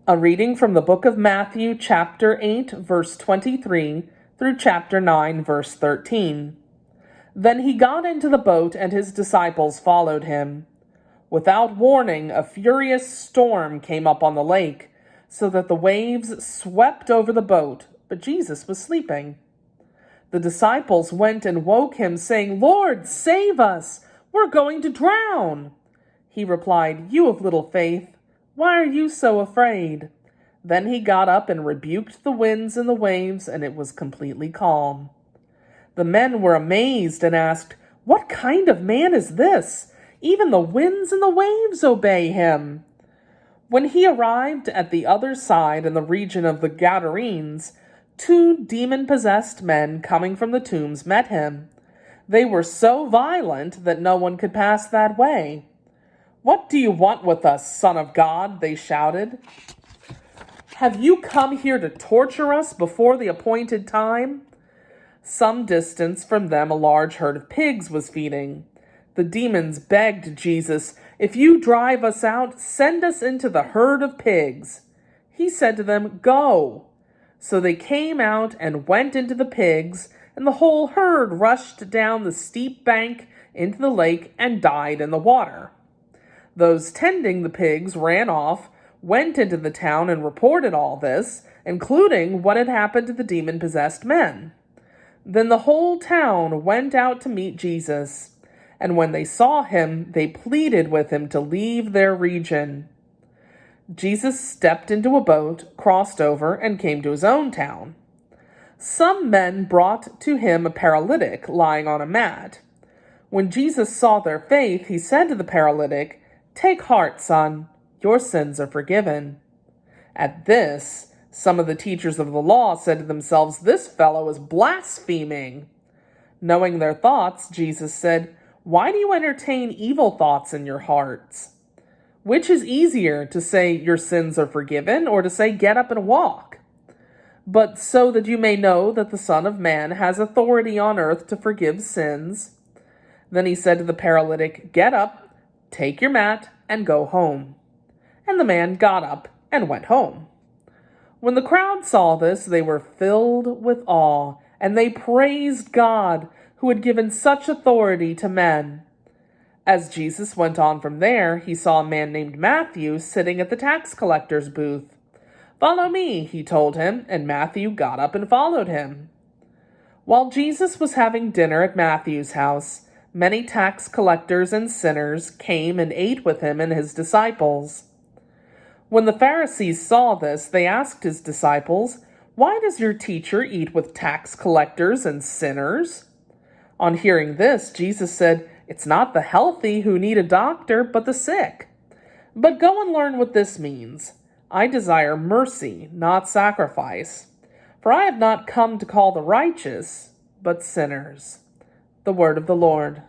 A reading from the book of Matthew, chapter 8, verse 23, through chapter 9, verse 13. Then he got into the boat, and his disciples followed him. Without warning, a furious storm came up on the lake, so that the waves swept over the boat, but Jesus was sleeping. The disciples went and woke him, saying, "Lord, save us! We're going to drown!" He replied, "You of little faith, why are you so afraid?" Then he got up and rebuked the winds and the waves, and it was completely calm. The men were amazed and asked, "What kind of man is this? Even the winds and the waves obey him." When he arrived at the other side in the region of the Gadarenes, 2 demon-possessed men coming from the tombs met him. They were so violent that no one could pass that way. "What do you want with us, Son of God?" they shouted. "Have you come here to torture us before the appointed time?" Some distance from them a large herd of pigs was feeding. The demons begged Jesus, "If you drive us out, send us into the herd of pigs." He said to them, "Go." So they came out and went into the pigs, and the whole herd rushed down the steep bank into the lake and died in the water. Those tending the pigs ran off, went into the town and reported all this, including what had happened to the demon-possessed men. Then the whole town went out to meet Jesus, and when they saw him, they pleaded with him to leave their region. Jesus stepped into a boat, crossed over, and came to his own town. Some men brought to him a paralytic lying on a mat. When Jesus saw their faith, he said to the paralytic, "Take heart, son, your sins are forgiven." At this, some of the teachers of the law said to themselves, "This fellow is blaspheming." Knowing their thoughts, Jesus said, "Why do you entertain evil thoughts in your hearts? Which is easier, to say your sins are forgiven, or to say get up and walk? But so that you may know that the Son of Man has authority on earth to forgive sins." Then he said to the paralytic, "Get up, take your mat, and go home." And the man got up and went home. When the crowd saw this, they were filled with awe, and they praised God, who had given such authority to men. As Jesus went on from there, he saw a man named Matthew sitting at the tax collector's booth. "Follow me," he told him, and Matthew got up and followed him. While Jesus was having dinner at Matthew's house, many tax collectors and sinners came and ate with him and his disciples. When the Pharisees saw this, they asked his disciples, "Why does your teacher eat with tax collectors and sinners?" On hearing this, Jesus said, "It's not the healthy who need a doctor, but the sick. But go and learn what this means. I desire mercy, not sacrifice. For I have not come to call the righteous, but sinners." The word of the Lord.